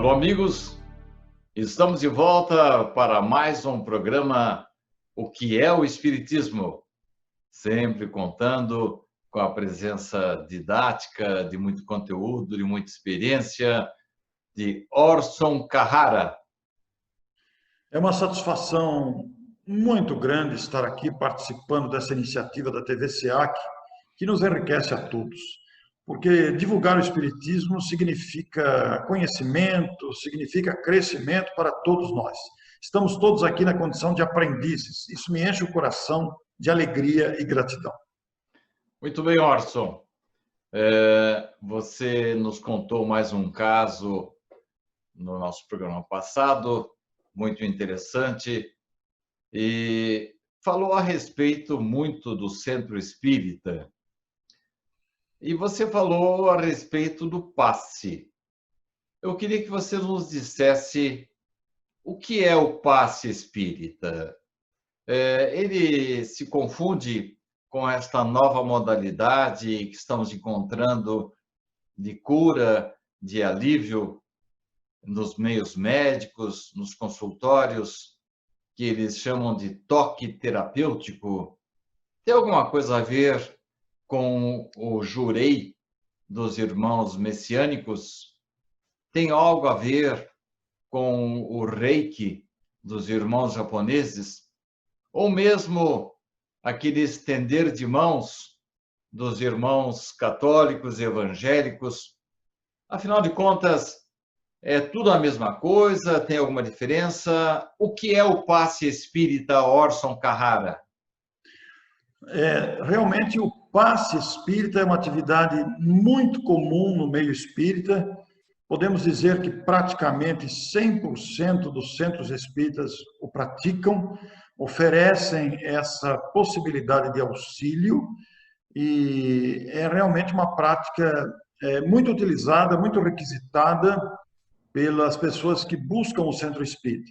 Alô, amigos, estamos de volta para mais um programa O que é o Espiritismo? Sempre contando com a presença didática, de muito conteúdo, de muita experiência, de Orson Carrara. É uma satisfação muito grande estar aqui participando dessa iniciativa da TV SEAC, que nos enriquece a todos. Porque divulgar o Espiritismo significa conhecimento, significa crescimento para todos nós. Estamos todos aqui na condição de aprendizes. Isso me enche o coração de alegria e gratidão. Muito bem, Orson. Você nos contou mais um caso no nosso programa passado, muito interessante, e falou a respeito muito do Centro Espírita. E você falou a respeito do passe. Eu queria que você nos dissesse o que é o passe espírita. Ele se confunde com esta nova modalidade que estamos encontrando de cura, de alívio nos meios médicos, nos consultórios, que eles chamam de toque terapêutico. Tem alguma coisa a ver com o jurei dos irmãos messiânicos? Tem algo a ver com o reiki dos irmãos japoneses? Ou mesmo aquele estender de mãos dos irmãos católicos e evangélicos? Afinal de contas, é tudo a mesma coisa? Tem alguma diferença? O que é o passe espírita, Orson Carrara? Realmente o passe espírita é uma atividade muito comum no meio espírita. Podemos dizer que praticamente 100% dos centros espíritas o praticam, oferecem essa possibilidade de auxílio e é realmente uma prática muito utilizada, muito requisitada pelas pessoas que buscam o centro espírita.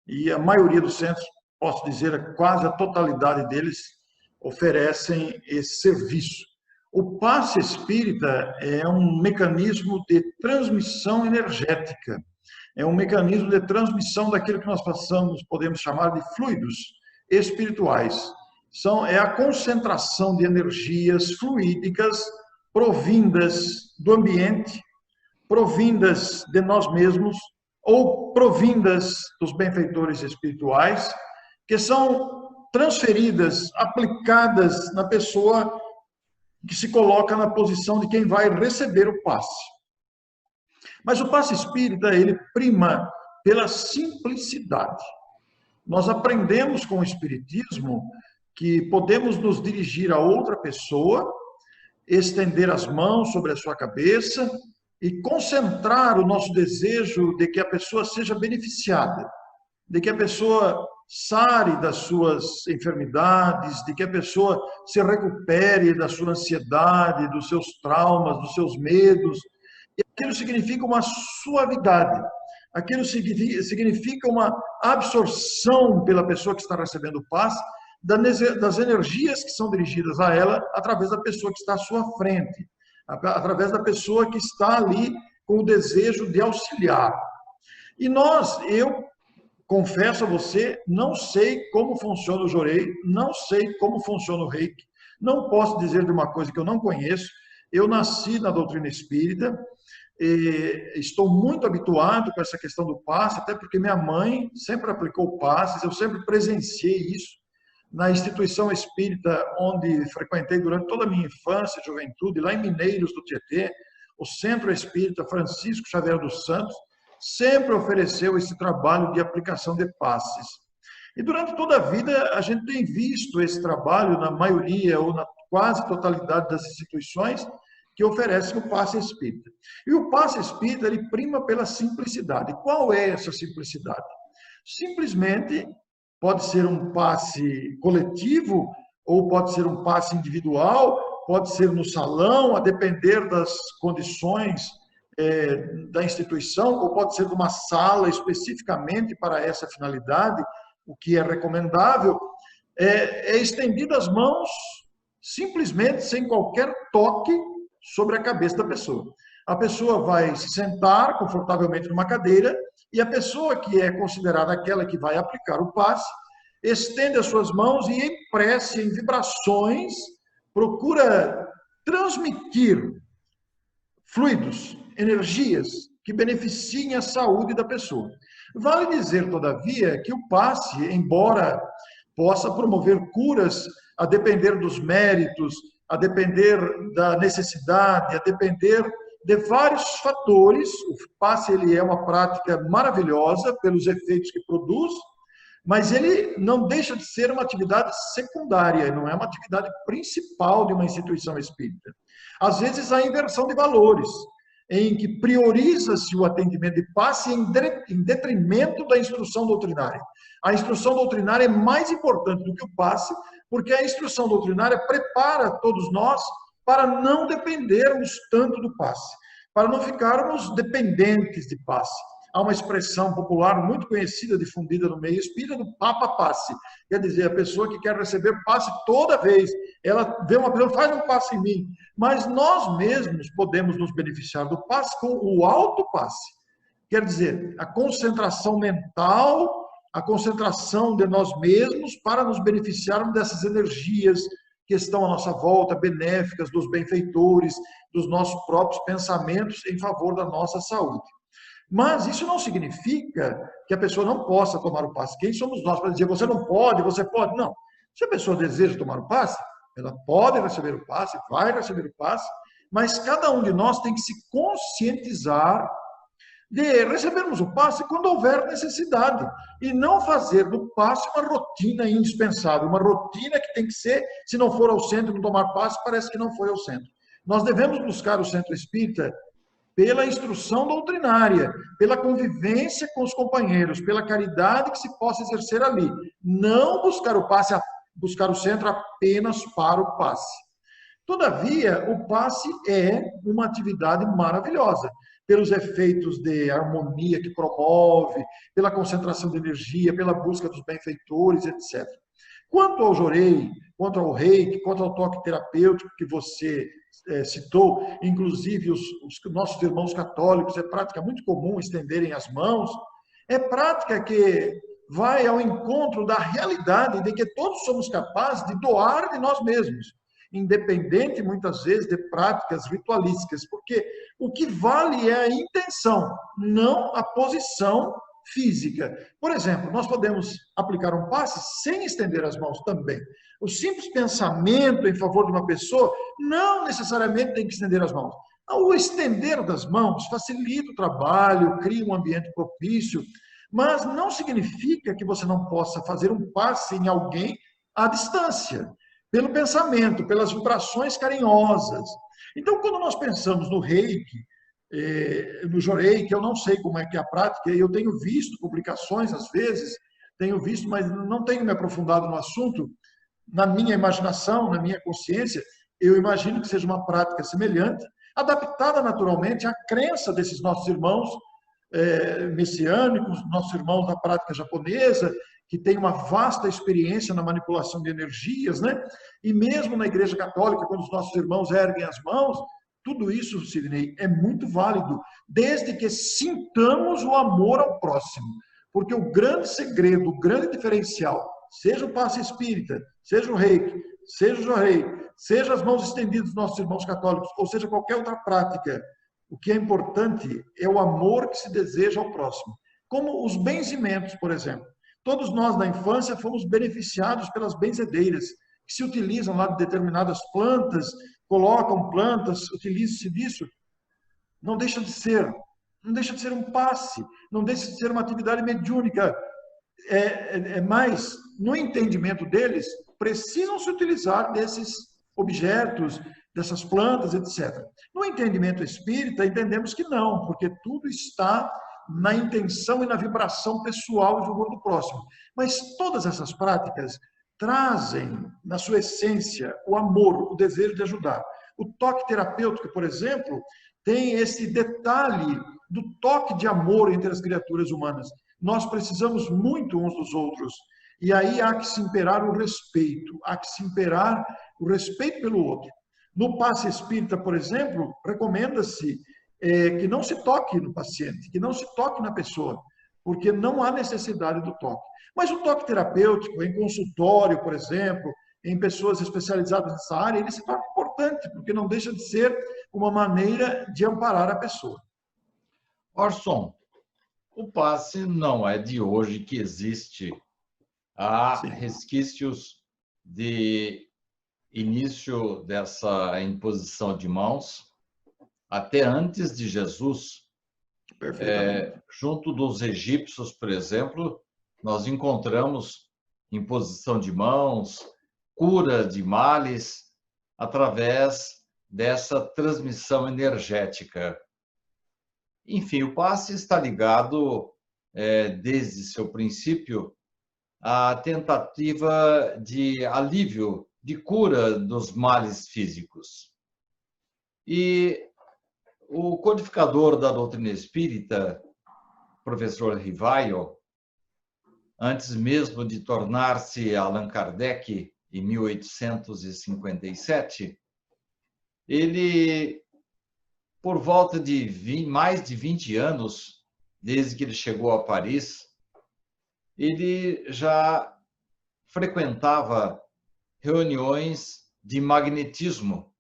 E a maioria dos centros, posso dizer, quase a totalidade deles, oferecem esse serviço. O passe espírita é um mecanismo de transmissão energética, é um mecanismo de transmissão daquilo que nós podemos chamar de fluidos espirituais. É a concentração de energias fluídicas provindas do ambiente, provindas de nós mesmos ou provindas dos benfeitores espirituais, que são transferidas, aplicadas na pessoa que se coloca na posição de quem vai receber o passe. Mas o passe espírita, ele prima pela simplicidade. Nós aprendemos com o espiritismo que podemos nos dirigir a outra pessoa, estender as mãos sobre a sua cabeça e concentrar o nosso desejo de que a pessoa seja beneficiada, de que a pessoa sare das suas enfermidades, de que a pessoa se recupere da sua ansiedade, dos seus traumas, dos seus medos. E aquilo significa uma suavidade, aquilo significa uma absorção pela pessoa que está recebendo o passe das energias que são dirigidas a ela através da pessoa que está à sua frente, através da pessoa que está ali com o desejo de auxiliar. E eu confesso a você, não sei como funciona o Jorei, não sei como funciona o Reiki, não posso dizer de uma coisa que eu não conheço. Eu nasci na doutrina espírita, estou muito habituado com essa questão do passe, até porque minha mãe sempre aplicou passes, eu sempre presenciei isso na instituição espírita onde frequentei durante toda a minha infância e juventude, lá em Mineiros do Tietê, o Centro Espírita Francisco Xavier dos Santos, sempre ofereceu esse trabalho de aplicação de passes. E durante toda a vida a gente tem visto esse trabalho na maioria ou na quase totalidade das instituições que oferecem o passe espírita. E o passe espírita, ele prima pela simplicidade. Qual é essa simplicidade? Simplesmente pode ser um passe coletivo ou pode ser um passe individual, pode ser no salão, a depender das condições da instituição, ou pode ser de uma sala especificamente para essa finalidade. O que é recomendável é estender as mãos simplesmente sem qualquer toque sobre a cabeça da pessoa. A pessoa vai se sentar confortavelmente numa cadeira e a pessoa que é considerada aquela que vai aplicar o passe, estende as suas mãos e em prece, em vibrações, procura transmitir fluidos, energias que beneficiem a saúde da pessoa. Vale dizer, todavia, que o passe, embora possa promover curas a depender dos méritos, a depender da necessidade, a depender de vários fatores, o passe ele é uma prática maravilhosa pelos efeitos que produz, mas ele não deixa de ser uma atividade secundária, não é uma atividade principal de uma instituição espírita. Às vezes há inversão de valores, em que prioriza-se o atendimento de passe em detrimento da instrução doutrinária. A instrução doutrinária é mais importante do que o passe, porque a instrução doutrinária prepara todos nós para não dependermos tanto do passe, para não ficarmos dependentes de passe. Há uma expressão popular muito conhecida, difundida no meio espírita, do Papa Passe. Quer dizer, a pessoa que quer receber passe toda vez, ela vê uma pessoa, faz um passe em mim. Mas nós mesmos podemos nos beneficiar do passe com o autopasse. Quer dizer, a concentração mental, a concentração de nós mesmos para nos beneficiarmos dessas energias que estão à nossa volta, benéficas, dos benfeitores, dos nossos próprios pensamentos em favor da nossa saúde. Mas isso não significa que a pessoa não possa tomar o passe. Quem somos nós para dizer, você não pode, você pode? Não. Se a pessoa deseja tomar o passe, ela pode receber o passe, vai receber o passe, mas cada um de nós tem que se conscientizar de recebermos o passe quando houver necessidade e não fazer do passe uma rotina indispensável, uma rotina que tem que ser, se não for ao centro não tomar passe, parece que não foi ao centro. Nós devemos buscar o centro espírita pela instrução doutrinária, pela convivência com os companheiros, pela caridade que se possa exercer ali. Não buscar o passe, buscar o centro apenas para o passe. Todavia, o passe é uma atividade maravilhosa, pelos efeitos de harmonia que promove, pela concentração de energia, pela busca dos benfeitores, etc. Quanto ao jorei, quanto ao reiki, quanto ao toque terapêutico que você citou, inclusive os nossos irmãos católicos, é prática muito comum estenderem as mãos, é prática que vai ao encontro da realidade de que todos somos capazes de doar de nós mesmos, independente, muitas vezes, de práticas ritualísticas, porque o que vale é a intenção, não a posição física. Por exemplo, nós podemos aplicar um passe sem estender as mãos também. O simples pensamento em favor de uma pessoa não necessariamente tem que estender as mãos. O estender das mãos facilita o trabalho, cria um ambiente propício, mas não significa que você não possa fazer um passe em alguém à distância, pelo pensamento, pelas vibrações carinhosas. Então, quando nós pensamos no reiki, no jorei, que eu não sei como é que é a prática, eu tenho visto publicações às vezes, tenho visto, mas não tenho me aprofundado no assunto. Na minha imaginação, na minha consciência, eu imagino que seja uma prática semelhante, adaptada naturalmente à crença desses nossos irmãos messiânicos, nossos irmãos da prática japonesa, que tem uma vasta experiência na manipulação de energias, né? E mesmo na Igreja Católica, quando os nossos irmãos erguem as mãos, tudo isso, Sidney, é muito válido, desde que sintamos o amor ao próximo. Porque o grande segredo, o grande diferencial, seja o passe espírita, seja o reiki, seja o jorei, seja as mãos estendidas dos nossos irmãos católicos, ou seja qualquer outra prática, o que é importante é o amor que se deseja ao próximo. Como os benzimentos, por exemplo. Todos nós, na infância, fomos beneficiados pelas benzedeiras, que se utilizam lá de determinadas plantas, colocam plantas, utiliza-se disso. Não deixa de ser um passe, não deixa de ser uma atividade mediúnica. Mas, no entendimento deles, precisam se utilizar desses objetos, dessas plantas, etc. No entendimento espírita, entendemos que não, porque tudo está na intenção e na vibração pessoal em favor do próximo. Mas todas essas práticas trazem, na sua essência, o amor, o desejo de ajudar. O toque terapêutico, por exemplo, tem esse detalhe do toque de amor entre as criaturas humanas. Nós precisamos muito uns dos outros. E aí há que se imperar o respeito, há que se imperar o respeito pelo outro. No passe espírita, por exemplo, recomenda-se que não se toque no paciente, que não se toque na pessoa, porque não há necessidade do toque. Mas o toque terapêutico, em consultório, por exemplo, em pessoas especializadas nessa área, ele se torna importante, porque não deixa de ser uma maneira de amparar a pessoa. Orson, o passe não é de hoje que existe. Há Sim. resquícios de início dessa imposição de mãos até antes de Jesus. Perfeitamente. Junto dos egípcios, por exemplo, nós encontramos imposição de mãos, cura de males, através dessa transmissão energética. Enfim, o passe está ligado, desde seu princípio, à tentativa de alívio, de cura dos males físicos. E o codificador da doutrina espírita, professor Rivaio, antes mesmo de tornar-se Allan Kardec, em 1857, ele, por volta de mais de 20 anos, desde que ele chegou a Paris, ele já frequentava reuniões de magnetismo.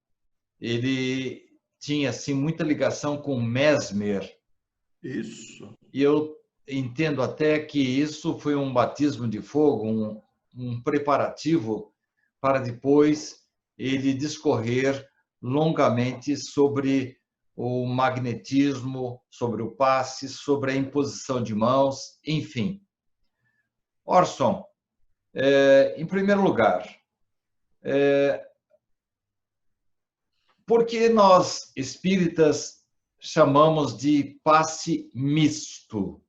Ele tinha assim muita ligação com Mesmer. Isso. E eu entendo até que isso foi um batismo de fogo, um preparativo para depois ele discorrer longamente sobre o magnetismo, sobre o passe, sobre a imposição de mãos, enfim. Orson, em primeiro lugar, por que nós, espíritas, chamamos de passe misto?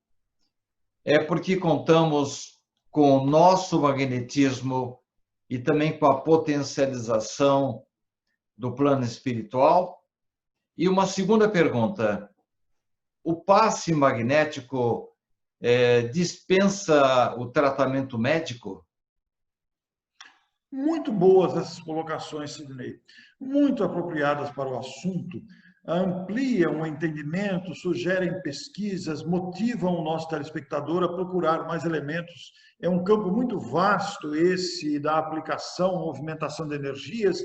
É porque contamos com o nosso magnetismo e também com a potencialização do plano espiritual? E uma segunda pergunta: o passe magnético dispensa o tratamento médico? Muito boas essas colocações, Sidney. Muito apropriadas para o assunto. Ampliam o entendimento, sugerem pesquisas, motivam o nosso telespectador a procurar mais elementos. É um campo muito vasto esse da aplicação, movimentação de energias,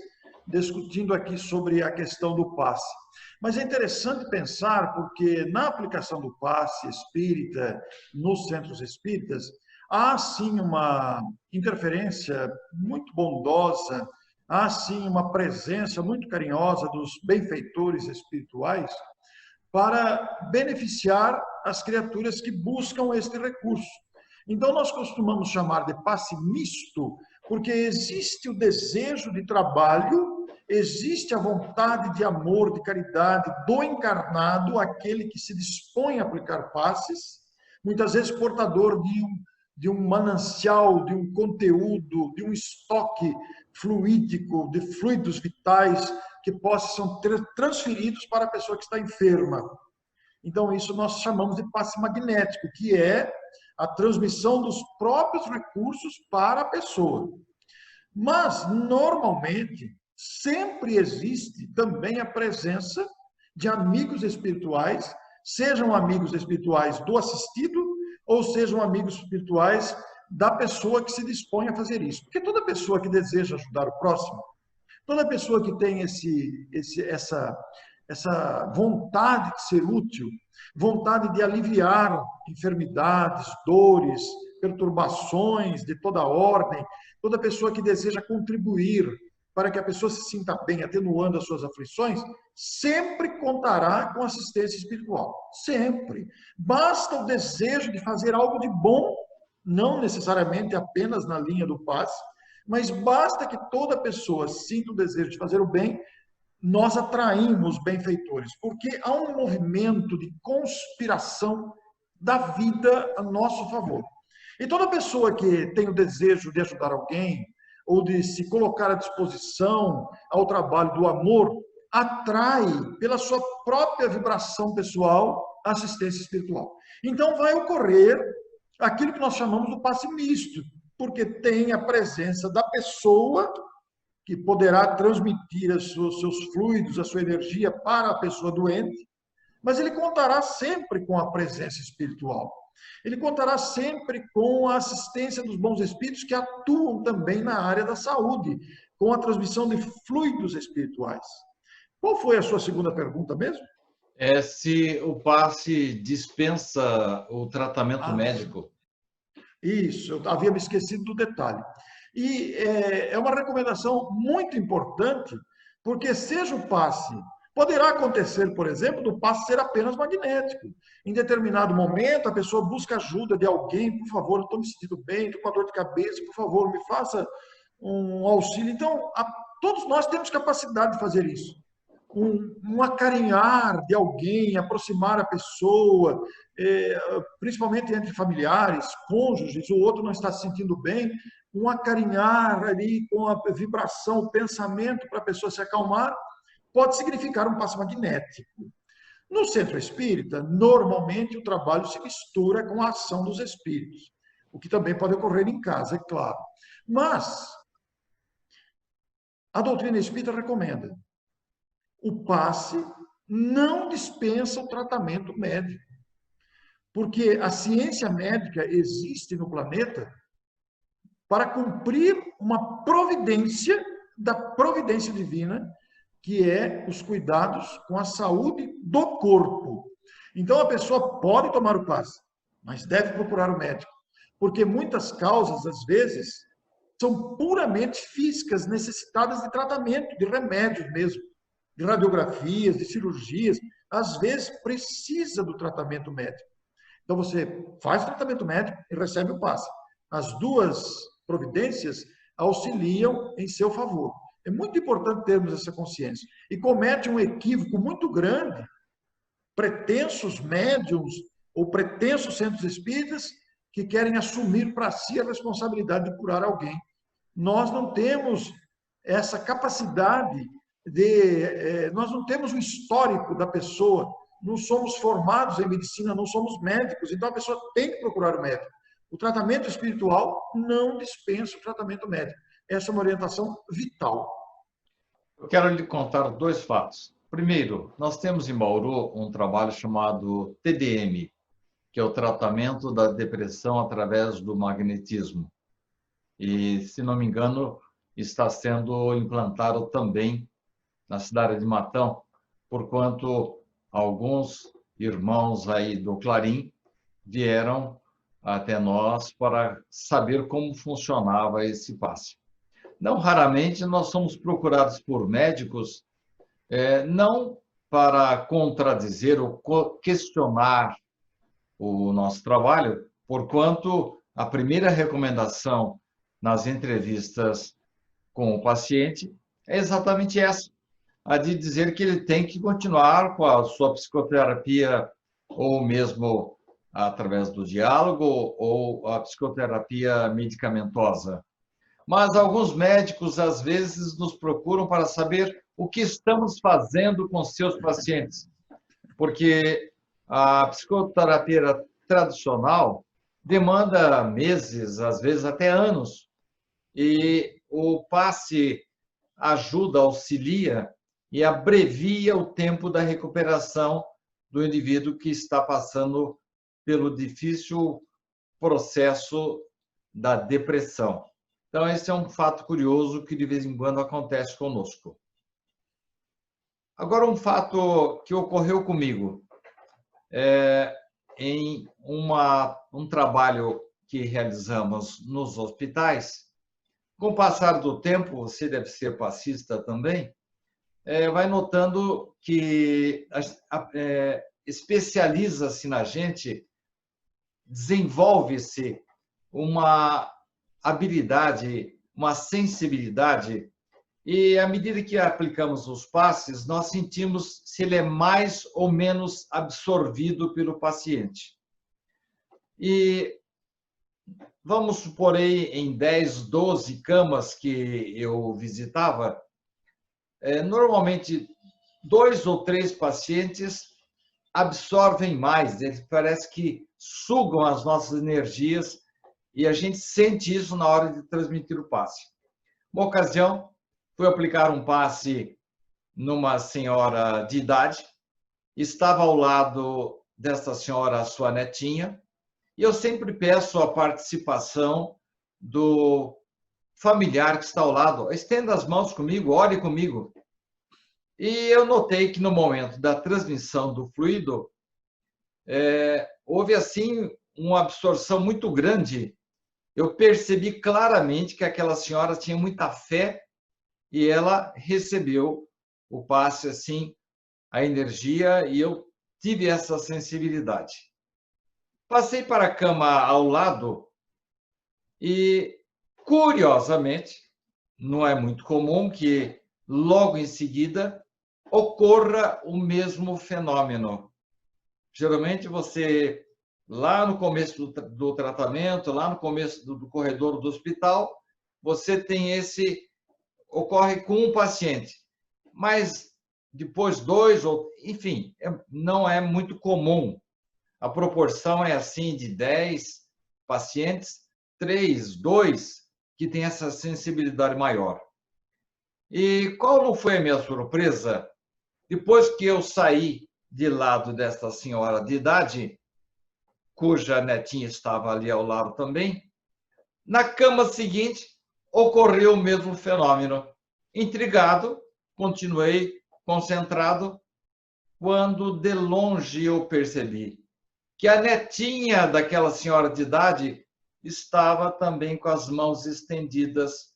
discutindo aqui sobre a questão do passe. Mas é interessante pensar, porque na aplicação do passe espírita, nos centros espíritas, há sim uma interferência muito bondosa, há sim uma presença muito carinhosa dos benfeitores espirituais para beneficiar as criaturas que buscam este recurso. Então, nós costumamos chamar de passe misto, porque existe o desejo de trabalho, existe a vontade de amor, de caridade do encarnado, aquele que se dispõe a aplicar passes, muitas vezes portador de um manancial, de um conteúdo, de um estoque fluídico, de fluidos vitais que possam ser transferidos para a pessoa que está enferma. Então, isso nós chamamos de passe magnético, que é a transmissão dos próprios recursos para a pessoa. Mas, normalmente, sempre existe também a presença de amigos espirituais, sejam amigos espirituais do assistido, ou sejam amigos espirituais da pessoa que se dispõe a fazer isso. Porque toda pessoa que deseja ajudar o próximo, toda pessoa que tem essa vontade de ser útil, vontade de aliviar enfermidades, dores, perturbações de toda ordem, toda pessoa que deseja contribuir para que a pessoa se sinta bem, atenuando as suas aflições, sempre contará com assistência espiritual. Sempre. Basta o desejo de fazer algo de bom, não necessariamente apenas na linha do passe, mas basta que toda pessoa sinta o desejo de fazer o bem, nós atraímos benfeitores, porque há um movimento de conspiração da vida a nosso favor. E toda pessoa que tem o desejo de ajudar alguém, ou de se colocar à disposição ao trabalho do amor, atrai, pela sua própria vibração pessoal, assistência espiritual. Então, vai ocorrer aquilo que nós chamamos do passe misto, porque tem a presença da pessoa que poderá transmitir os seus fluidos, a sua energia para a pessoa doente, mas ele contará sempre com a presença espiritual. Ele contará sempre com a assistência dos bons espíritos que atuam também na área da saúde, com a transmissão de fluidos espirituais. Qual foi a sua segunda pergunta mesmo? É se o passe dispensa o tratamento médico. Isso, eu havia me esquecido do detalhe. E é uma recomendação muito importante, porque seja o passe, poderá acontecer, por exemplo, do passe ser apenas magnético. Em determinado momento, a pessoa busca ajuda de alguém, por favor, eu estou me sentindo bem, estou com uma dor de cabeça, por favor, me faça um auxílio. Então, todos nós temos capacidade de fazer isso. Um acarinhar de alguém, aproximar a pessoa, principalmente entre familiares, cônjuges, o outro não está se sentindo bem, um acarinhar ali com a vibração, o pensamento para a pessoa se acalmar, pode significar um passe magnético. No centro espírita, normalmente o trabalho se mistura com a ação dos espíritos, o que também pode ocorrer em casa, é claro. Mas a doutrina espírita recomenda: o passe não dispensa o tratamento médico, porque a ciência médica existe no planeta para cumprir uma providência da providência divina, que é os cuidados com a saúde do corpo. Então, a pessoa pode tomar o passe, mas deve procurar o médico, porque muitas causas, às vezes, são puramente físicas, necessitadas de tratamento, de remédios mesmo, de radiografias, de cirurgias. Às vezes, precisa do tratamento médico. Então, você faz o tratamento médico e recebe o passe. As duas providências auxiliam em seu favor. É muito importante termos essa consciência. E comete um equívoco muito grande pretensos médiums ou pretensos centros espíritas que querem assumir para si a responsabilidade de curar alguém. Nós não temos essa capacidade nós não temos o histórico da pessoa, não somos formados em medicina, não somos médicos, então a pessoa tem que procurar o médico. O tratamento espiritual não dispensa o tratamento médico. Essa é uma orientação vital. Eu quero lhe contar dois fatos. Primeiro, nós temos em Bauru um trabalho chamado TDM, que é o tratamento da depressão através do magnetismo. E, se não me engano, está sendo implantado também na cidade de Matão, porquanto alguns irmãos aí do Clarim vieram até nós para saber como funcionava esse passe. Não raramente nós somos procurados por médicos, não para contradizer ou questionar o nosso trabalho, porquanto a primeira recomendação nas entrevistas com o paciente é exatamente essa, a de dizer que ele tem que continuar com a sua psicoterapia, ou mesmo através do diálogo, ou a psicoterapia medicamentosa. Mas alguns médicos, às vezes, nos procuram para saber o que estamos fazendo com seus pacientes, porque a psicoterapia tradicional demanda meses, às vezes até anos, e o passe ajuda, auxilia e abrevia o tempo da recuperação do indivíduo que está passando pelo difícil processo da depressão. Então, esse é um fato curioso que de vez em quando acontece conosco. Agora, um fato que ocorreu comigo. Em um trabalho que realizamos nos hospitais, com o passar do tempo, você deve ser passista também, vai notando que especializa-se na gente, desenvolve-se uma habilidade, uma sensibilidade, e à medida que aplicamos os passes, nós sentimos se ele é mais ou menos absorvido pelo paciente. E vamos supor aí em 10, 12 camas que eu visitava, normalmente 2 ou 3 pacientes absorvem mais, eles parece que sugam as nossas energias e a gente sente isso na hora de transmitir o passe. Uma ocasião, fui aplicar um passe numa senhora de idade estava ao lado desta senhora, a sua netinha, e eu sempre peço a participação do familiar que está ao lado. Estenda as mãos comigo, ore comigo. E eu notei que no momento da transmissão do fluido, houve assim uma absorção muito grande. Eu percebi claramente que aquela senhora tinha muita fé e ela recebeu o passe assim, a energia, e eu tive essa sensibilidade. Passei para a cama ao lado e, curiosamente, não é muito comum que logo em seguida ocorra o mesmo fenômeno. Geralmente você, lá no começo do tratamento, lá no começo do corredor do hospital, você tem ocorre com um paciente, mas depois dois, enfim, não é muito comum. A proporção é assim de 10 pacientes, 3, 2 que têm essa sensibilidade maior. E qual não foi a minha surpresa? Depois que eu saí de lado desta senhora de idade, cuja netinha estava ali ao lado também, na cama seguinte ocorreu o mesmo fenômeno. Intrigado, continuei concentrado, quando de longe eu percebi que a netinha daquela senhora de idade estava também com as mãos estendidas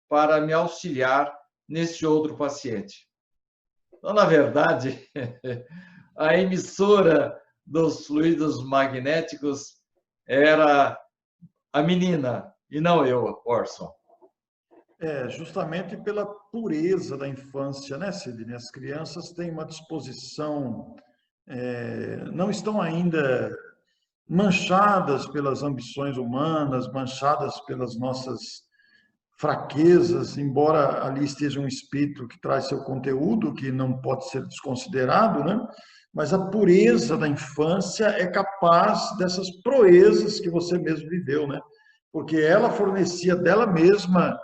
para me auxiliar nesse outro paciente. Então, na verdade, a emissora dos fluidos magnéticos era a menina e não eu, Orson. Justamente pela pureza da infância, né, Sidney? As crianças têm uma disposição, não estão ainda manchadas pelas ambições humanas, manchadas pelas nossas fraquezas, embora ali esteja um espírito que traz seu conteúdo, que não pode ser desconsiderado, né? Mas a pureza da infância é capaz dessas proezas que você mesmo viveu, né? Porque ela fornecia dela mesma,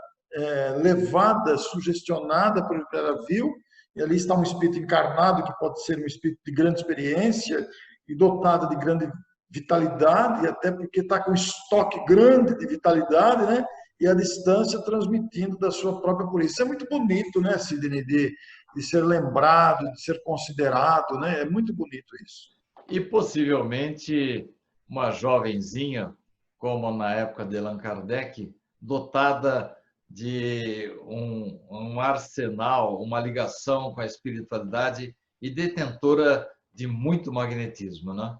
levada, sugestionada pelo que ela viu, e ali está um espírito encarnado que pode ser um espírito de grande experiência e dotado de grande vitalidade, até porque está com estoque grande de vitalidade, né? E a distância transmitindo da sua própria pureza. Isso é muito bonito, né, Sidney, de ser lembrado, de ser considerado, né? É muito bonito isso. E possivelmente uma jovenzinha, como na época de Allan Kardec, dotada de um arsenal, uma ligação com a espiritualidade e detentora de muito magnetismo, né?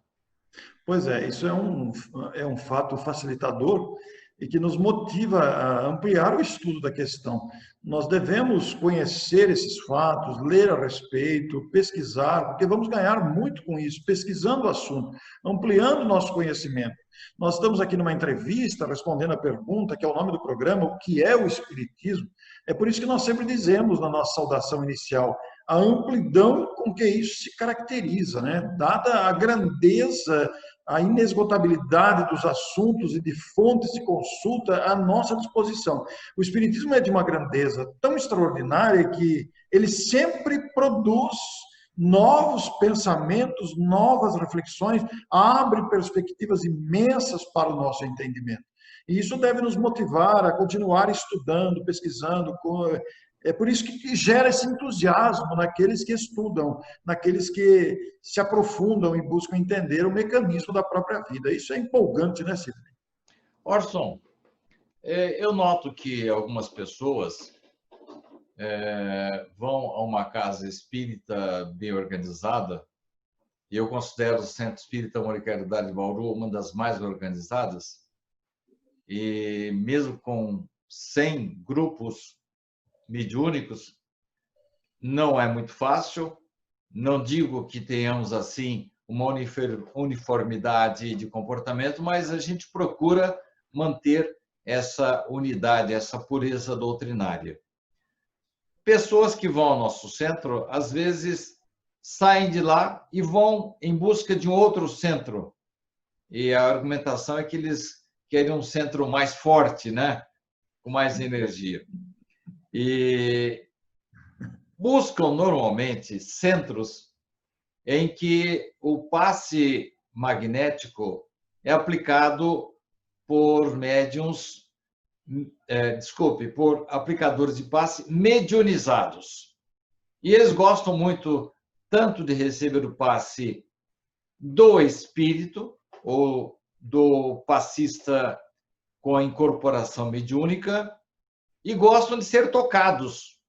Pois é, isso é um fato facilitador e que nos motiva a ampliar o estudo da questão. Nós devemos conhecer esses fatos, ler a respeito, pesquisar, porque vamos ganhar muito com isso, pesquisando o assunto, ampliando o nosso conhecimento. Nós estamos aqui numa entrevista, respondendo a pergunta, que é o nome do programa, o que é o Espiritismo? É por isso que nós sempre dizemos na nossa saudação inicial, a amplidão com que isso se caracteriza, né? Dada a grandeza, a inesgotabilidade dos assuntos e de fontes de consulta à nossa disposição. O Espiritismo é de uma grandeza tão extraordinária que ele sempre produz novos pensamentos, novas reflexões, abre perspectivas imensas para o nosso entendimento. E isso deve nos motivar a continuar estudando, pesquisando. É por isso que gera esse entusiasmo naqueles que estudam, naqueles que se aprofundam e buscam entender o mecanismo da própria vida. Isso é empolgante, né, Sidney? Orson, eu noto que algumas pessoas vão a uma casa espírita bem organizada, e eu considero o Centro Espírita Amor e Caridade de Bauru uma das mais organizadas, e mesmo com 100 grupos mediúnicos, não é muito fácil. Não digo que tenhamos, assim, uma uniformidade de comportamento, mas a gente procura manter essa unidade, essa pureza doutrinária. Pessoas que vão ao nosso centro, às vezes, saem de lá e vão em busca de um outro centro. E a argumentação é que eles querem um centro mais forte, né? Com mais energia. E buscam normalmente centros em que o passe magnético é aplicado por médiums, por aplicadores de passe mediunizados. E eles gostam muito tanto de receber o passe do espírito ou do passista com a incorporação mediúnica e gostam de ser tocados.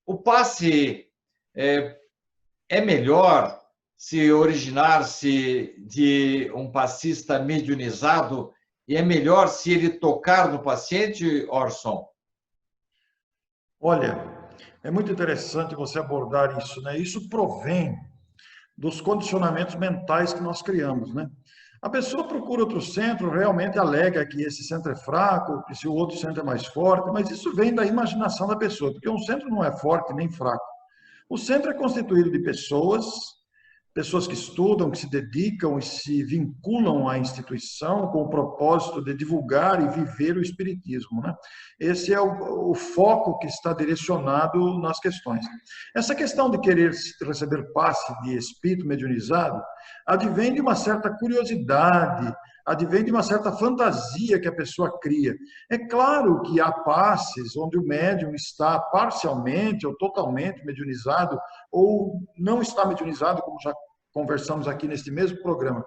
O passe é melhor se originar-se de um passista mediunizado e é melhor se ele tocar no paciente, Orson? Olha, é muito interessante você abordar isso, né? Isso provém dos condicionamentos mentais que nós criamos, né? A pessoa procura outro centro, realmente alega que esse centro é fraco, que se o outro centro é mais forte, mas isso vem da imaginação da pessoa, porque um centro não é forte nem fraco. O centro é constituído de pessoas que estudam, que se dedicam e se vinculam à instituição com o propósito de divulgar e viver o espiritismo, né? Esse é o foco que está direcionado nas questões. Essa questão de querer receber passe de espírito mediunizado advém de uma certa curiosidade, advém de uma certa fantasia que a pessoa cria. É claro que há passes onde o médium está parcialmente ou totalmente mediunizado, ou não está mediunizado, como já conversamos aqui neste mesmo programa.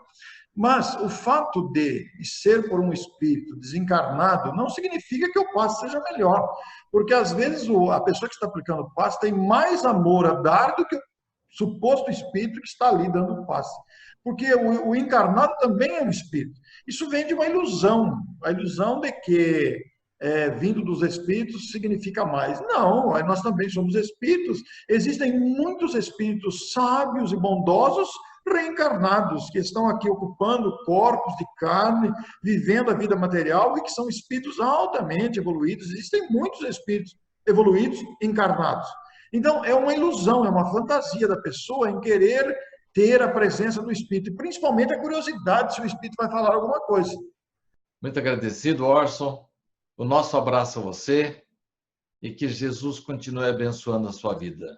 Mas o fato de ser por um espírito desencarnado não significa que o passe seja melhor, porque às vezes a pessoa que está aplicando o passe tem mais amor a dar do que o suposto espírito que está ali dando o passe. Porque o encarnado também é um espírito. Isso vem de uma ilusão, a ilusão de que vindo dos espíritos significa mais. Não, nós também somos espíritos. Existem muitos espíritos sábios e bondosos reencarnados, que estão aqui ocupando corpos de carne, vivendo a vida material e que são espíritos altamente evoluídos. Existem muitos espíritos evoluídos encarnados. Então, é uma ilusão, é uma fantasia da pessoa em querer ter a presença do espírito, e principalmente a curiosidade se o espírito vai falar alguma coisa. Muito agradecido, Orson. O nosso abraço a você e que Jesus continue abençoando a sua vida.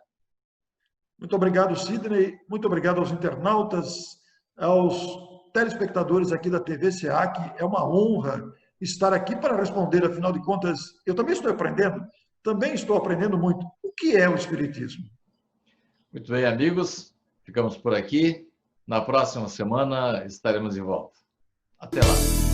Muito obrigado, Sidney. Muito obrigado aos internautas, aos telespectadores aqui da TV SEAC. É uma honra estar aqui para responder, afinal de contas, eu também estou aprendendo muito. O que é o Espiritismo? Muito bem, amigos. Ficamos por aqui. Na próxima semana estaremos de volta. Até lá.